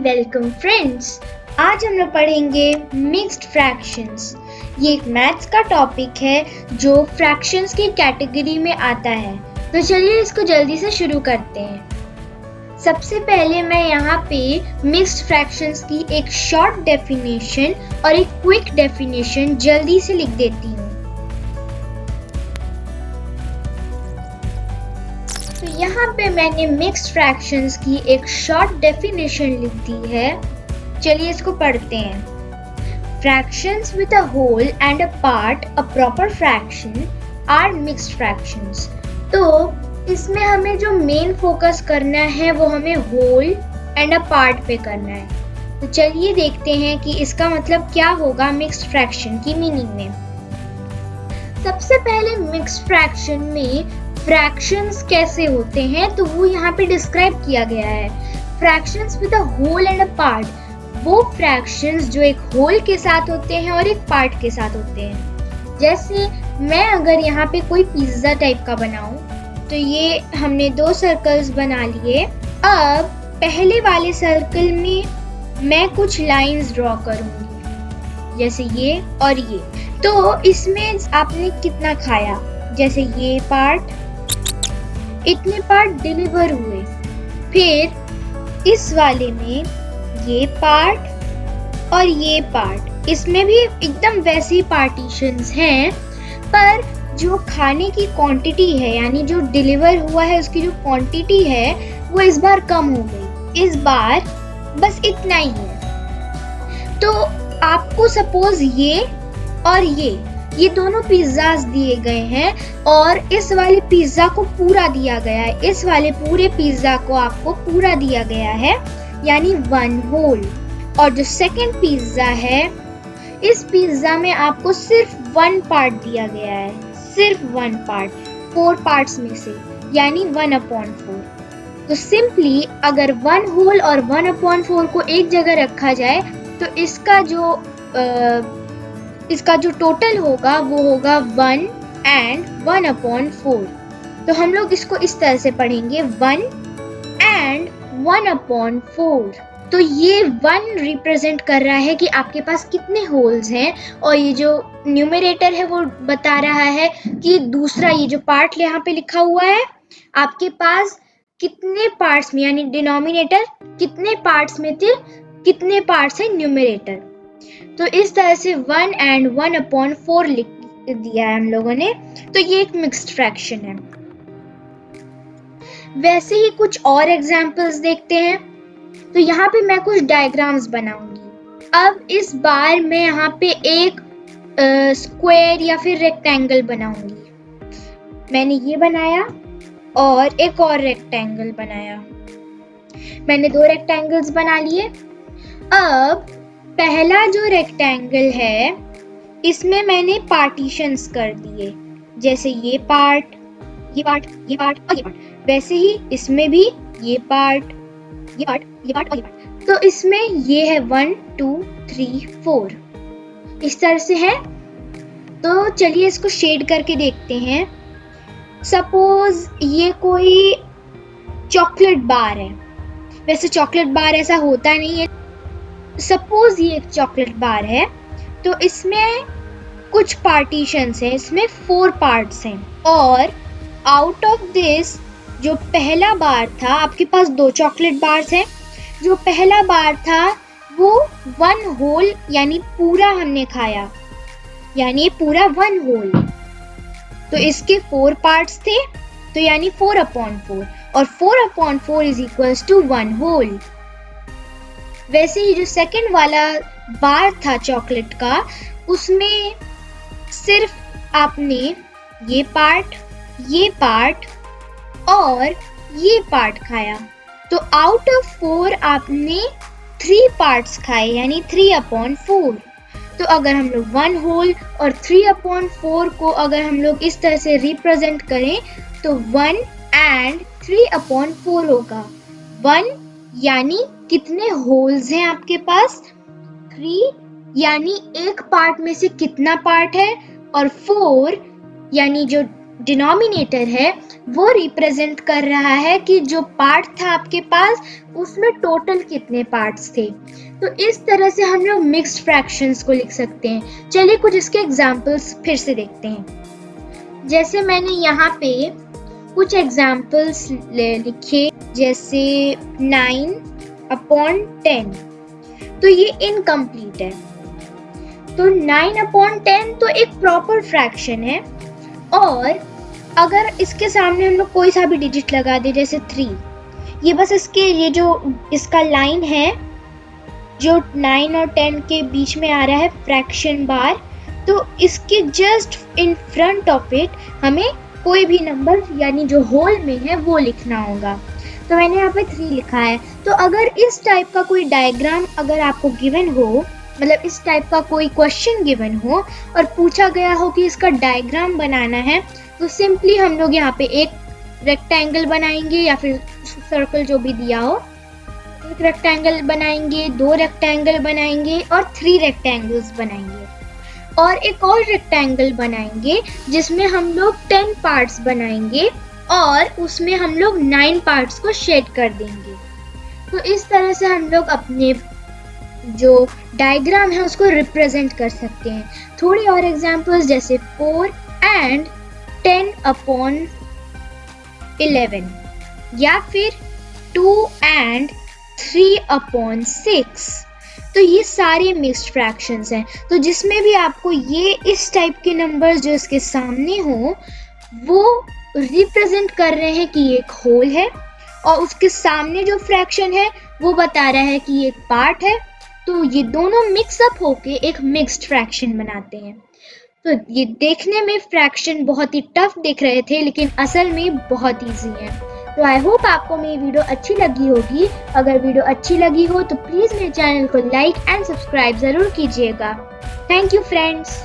Welcome friends. आज हम लोग पढ़ेंगे मिक्स्ड फ्रैक्शंस। ये एक मैथ्स का टॉपिक है जो फ्रैक्शंस की कैटेगरी में आता है। तो चलिए इसको जल्दी से शुरू करते हैं। सबसे पहले मैं यहाँ पे मिक्स्ड फ्रैक्शंस की एक शॉर्ट डेफिनेशन और एक क्विक डेफिनेशन जल्दी से लिख देती हूँ। तो यहाँ पे मैंने मिक्स्ड फ्रैक्शंस की एक शॉर्ट डेफिनेशन लिख दी है। चलिए इसको पढ़ते हैं। Fractions with a whole and a part, a proper fraction, or mixed fractions. तो इसमें हमें जो मेन फोकस करना है वो हमें होल एंड अ पार्ट पे करना है। तो चलिए देखते हैं कि इसका मतलब क्या होगा मिक्स्ड फ्रैक्शन की मीनिंग में। सबसे पहले मिक्स्ड फ्रैक्शन में फ्रैक्शंस कैसे होते हैं तो वो यहाँ पे डिस्क्राइब किया गया है। Fractions with a whole and a part, वो फ्रैक्शंस जो एक होल के साथ होते हैं और एक पार्ट के साथ होते हैं। जैसे मैं अगर यहाँ पे कोई पिज्जा टाइप का बनाऊं तो ये हमने दो सर्कल्स बना लिए। अब पहले वाले सर्कल में मैं कुछ लाइंस ड्रॉ करूंगी, जैसे ये और ये। तो इसमें आपने कितना खाया, जैसे ये पार्ट, इतने पार्ट डिलीवर हुए। फिर इस वाले में ये पार्ट और ये पार्ट, इसमें भी एकदम वैसी पार्टीशंस हैं, पर जो खाने की क्वांटिटी है यानी जो डिलीवर हुआ है उसकी जो क्वांटिटी है वो इस बार कम हो गई। इस बार बस इतना ही है। तो आपको सपोज ये और ये दोनों पिज्जाज दिए गए हैं और इस वाले पिज्जा को पूरा दिया गया है, इस वाले पूरे पिज्जा को आपको पूरा दिया गया है यानी वन होल। और जो सेकंड पिज्जा है, इस पिज्जा में आपको सिर्फ वन पार्ट दिया गया है, सिर्फ वन पार्ट 4 पार्ट्स में से, यानी 1/4। तो सिंपली अगर वन होल और 1/4 को एक जगह रखा जाए तो इसका जो टोटल होगा वो होगा 1 and 1/4। तो हम लोग इसको इस तरह से पढ़ेंगे 1 and 1/4। तो ये 1 रिप्रेजेंट कर रहा है कि आपके पास कितने होल्स हैं, और ये जो न्यूमरेटर है वो बता रहा है कि दूसरा ये जो पार्ट यहाँ पे लिखा हुआ है आपके पास कितने पार्ट्स में, यानी डिनोमिनेटर कितने पार्ट्स में थे, कितने पार्ट्स है न्यूमरेटर। तो इस तरह से 1 and 1/4 लिख दिया है हम लोगों ने। तो ये एक मिक्स्ड फ्रैक्शन है। वैसे ही कुछ और एग्जांपल्स देखते हैं। तो यहाँ पे मैं कुछ डायग्राम्स बनाऊंगी। अब इस बार मैं यहाँ पे एक स्क्वायर या फिर रेक्टेंगल बनाऊंगी। मैंने ये बनाया और एक और रेक्टेंगल बनाया। मैंने 2 रेक्टेंगल्स बना लिए। अब पहला जो रेक्टेंगल है इसमें मैंने पार्टीशंस कर दिए, जैसे ये पार्ट, ये पार्ट, ये पार्ट और ये पार्ट। वैसे ही इसमें भी ये पार्ट, ये पार्ट, ये पार्ट और ये पार्ट। तो इसमें ये है 1 2 3 4 इस तरह से है। तो चलिए इसको शेड करके देखते हैं। सपोज ये कोई चॉकलेट बार है। वैसे चॉकलेट बार ऐसा होता नहीं है। सपोज ये एक चॉकलेट बार है तो इसमें कुछ पार्टीशंस हैं, इसमें 4 पार्ट्स हैं, और आउट ऑफ दिस जो पहला बार था, आपके पास 2 चॉकलेट बार्स हैं। जो पहला बार था वो 1 होल यानी पूरा हमने खाया, यानी पूरा 1 होल। तो इसके 4 पार्ट्स थे, तो यानी 4/4, और 4/4 इज इक्वल्स टू 1 होल। वैसे ही जो सेकंड वाला बार था चॉकलेट का, उसमें सिर्फ आपने ये पार्ट और ये पार्ट खाया। तो आउट ऑफ 4 आपने 3 पार्ट्स खाए, यानी 3/4। तो अगर हम लोग 1 होल और 3/4 को अगर हम लोग इस तरह से रिप्रेजेंट करें तो 1 and 3/4 होगा। 1 यानी कितने होल्स हैं आपके पास, 3 यानी एक पार्ट में से कितना पार्ट है, और 4 यानी जो डिनोमिनेटर है वो रिप्रेजेंट कर रहा है कि जो पार्ट था आपके पास उसमें टोटल कितने पार्ट्स थे। तो इस तरह से हम लोग मिक्स्ड फ्रैक्शंस को लिख सकते हैं। चलिए कुछ इसके एग्जांपल्स फिर से देखते हैं। जैसे मैंने यहाँ पे कुछ एग्जांपल्स लिखे, जैसे 9/10, तो ये इनकम्प्लीट है। तो 9/10 तो एक प्रॉपर फ्रैक्शन है, और अगर इसके सामने हम लोग कोई सा भी डिजिट लगा दे जैसे 3, ये बस ये जो इसका लाइन है जो 9 और 10 के बीच में आ रहा है फ्रैक्शन बार, तो इसके just in front of it हमें कोई भी नंबर यानी जो होल में है वो लिखना होगा। तो मैंने यहाँ पे 3 लिखा है। तो अगर इस टाइप का कोई डायग्राम अगर आपको गिवन हो, मतलब इस टाइप का कोई क्वेश्चन गिवन हो और पूछा गया हो कि इसका डायग्राम बनाना है, तो सिंपली हम लोग यहाँ पे एक रेक्टेंगल बनाएंगे या फिर सर्कल जो भी दिया हो, एक रेक्टेंगल बनाएंगे, 2 रेक्टेंगल बनाएंगे और 3 रेक्टेंगल्स बनाएंगे, और एक और रेक्टेंगल बनाएंगे जिसमें हम लोग 10 पार्ट्स बनाएंगे और उसमें हम लोग 9 पार्ट्स को शेड कर देंगे। तो इस तरह से हम लोग अपने जो डायग्राम है उसको रिप्रेजेंट कर सकते हैं। थोड़ी और एग्जांपल्स जैसे 4 and 10/11 या फिर 2 and 3/6। तो ये सारे मिक्स्ड फ्रैक्शंस हैं। तो जिसमें भी आपको ये इस टाइप के नंबर्स जो इसके सामने हो वो रिप्रेजेंट कर रहे हैं कि ये एक होल है, और उसके सामने जो फ्रैक्शन है वो बता रहा है कि ये एक पार्ट है। तो ये दोनों मिक्सअप होके एक मिक्स्ड फ्रैक्शन बनाते हैं। तो ये देखने में फ्रैक्शन बहुत ही टफ दिख रहे थे, लेकिन असल में बहुत ईजी है। तो आई होप आपको मेरी वीडियो अच्छी लगी होगी। अगर वीडियो अच्छी लगी हो तो प्लीज़ मेरे चैनल को लाइक एंड सब्सक्राइब ज़रूर कीजिएगा। Thank you friends.